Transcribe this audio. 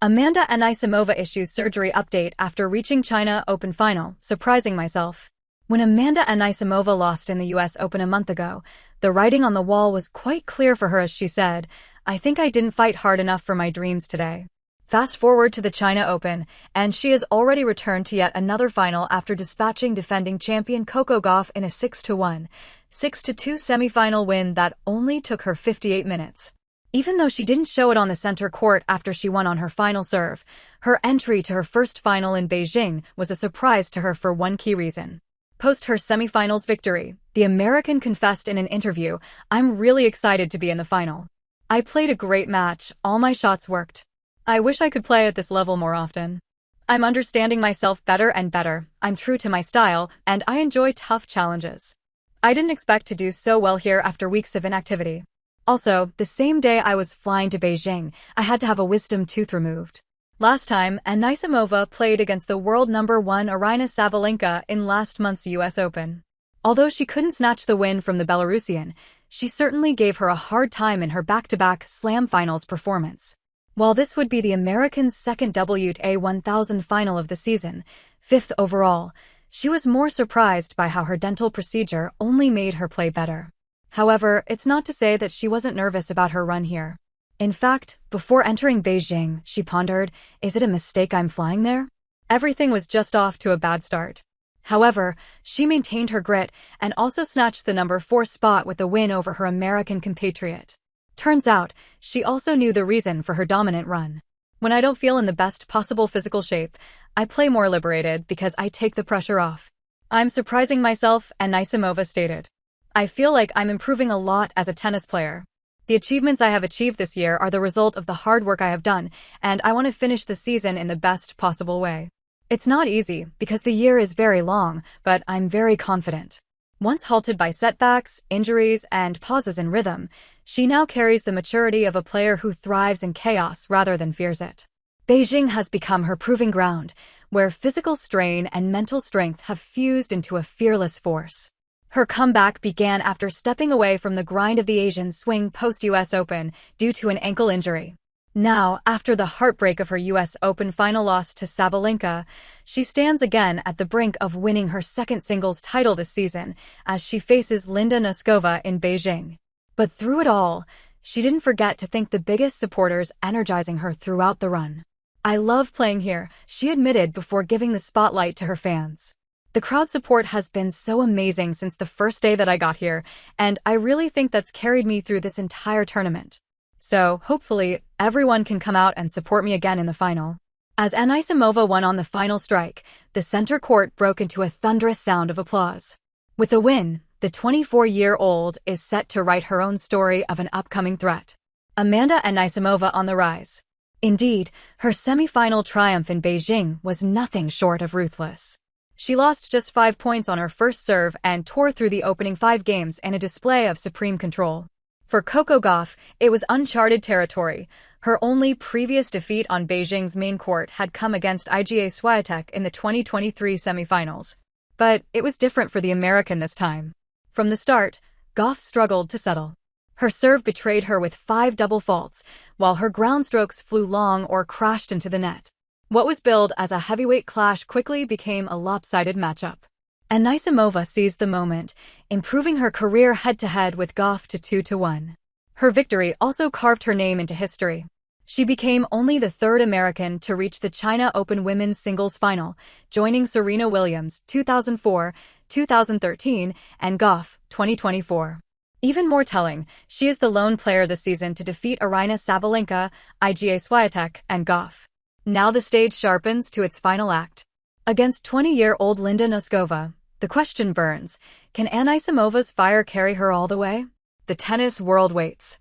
Amanda Anisimova issues surgery update after reaching China Open final, surprising myself. When Amanda Anisimova lost in the US Open a month ago, the writing on the wall was quite clear for her as she said, "I think I didn't fight hard enough for my dreams today." Fast forward to the China Open, and she has already returned to yet another final after dispatching defending champion Coco Gauff in a 6-1, 6-2 semifinal win that only took her 58 minutes. Even though she didn't show it on the center court after she won on her final serve, her entry to her first final in Beijing was a surprise to her for one key reason. Post her semifinals victory, the American confessed in an interview, "I'm really excited to be in the final. I played a great match, all my shots worked. I wish I could play at this level more often. I'm understanding myself better and better, I'm true to my style, and I enjoy tough challenges. I didn't expect to do so well here after weeks of inactivity. Also, the same day I was flying to Beijing, I had to have a wisdom tooth removed." Last time, Anisimova played against the world number 1 Aryna Sabalenka in last month's US Open. Although she couldn't snatch the win from the Belarusian, she certainly gave her a hard time in her back-to-back Slam finals performance. While this would be the American's second WTA 1000 final of the season, 5th overall, she was more surprised by how her dental procedure only made her play better. However, it's not to say that she wasn't nervous about her run here. In fact, before entering Beijing, she pondered, "Is it a mistake I'm flying there?" Everything was just off to a bad start. However, she maintained her grit and also snatched the number 4 spot with a win over her American compatriot. Turns out, she also knew the reason for her dominant run. "When I don't feel in the best possible physical shape, I play more liberated because I take the pressure off. I'm surprising myself," Anisimova stated. "I feel like I'm improving a lot as a tennis player. The achievements I have achieved this year are the result of the hard work I have done, and I want to finish the season in the best possible way. It's not easy, because the year is very long, but I'm very confident." Once halted by setbacks, injuries, and pauses in rhythm, she now carries the maturity of a player who thrives in chaos rather than fears it. Beijing has become her proving ground, where physical strain and mental strength have fused into a fearless force. Her comeback began after stepping away from the grind of the Asian swing post-US Open due to an ankle injury. Now, after the heartbreak of her US Open final loss to Sabalenka, she stands again at the brink of winning her second singles title this season as she faces Linda Noskova in Beijing. But through it all, she didn't forget to thank the biggest supporters energizing her throughout the run. "I love playing here," she admitted before giving the spotlight to her fans. "The crowd support has been so amazing since the first day that I got here, and I really think that's carried me through this entire tournament. So, hopefully, everyone can come out and support me again in the final." As Anisimova won on the final strike, the center court broke into a thunderous sound of applause. With the win, the 24-year-old is set to write her own story of an upcoming threat. Amanda Anisimova on the rise. Indeed, her semi-final triumph in Beijing was nothing short of ruthless. She lost just 5 points on her first serve and tore through the opening 5 games in a display of supreme control. For Coco Gauff, it was uncharted territory. Her only previous defeat on Beijing's main court had come against Iga Swiatek in the 2023 semifinals. But it was different for the American this time. From the start, Gauff struggled to settle. Her serve betrayed her with 5 double faults, while her ground strokes flew long or crashed into the net. What was billed as a heavyweight clash quickly became a lopsided matchup. Anisimova seized the moment, improving her career head-to-head with Gauff to 2-1. Her victory also carved her name into history. She became only the 3rd American to reach the China Open women's singles final, joining Serena Williams 2004, 2013, and Gauff 2024. Even more telling, she is the lone player this season to defeat Aryna Sabalenka, Iga Swiatek, and Gauff. Now the stage sharpens to its final act. Against 20-year-old Linda Noskova, the question burns, can Anisimova's fire carry her all the way? The tennis world waits.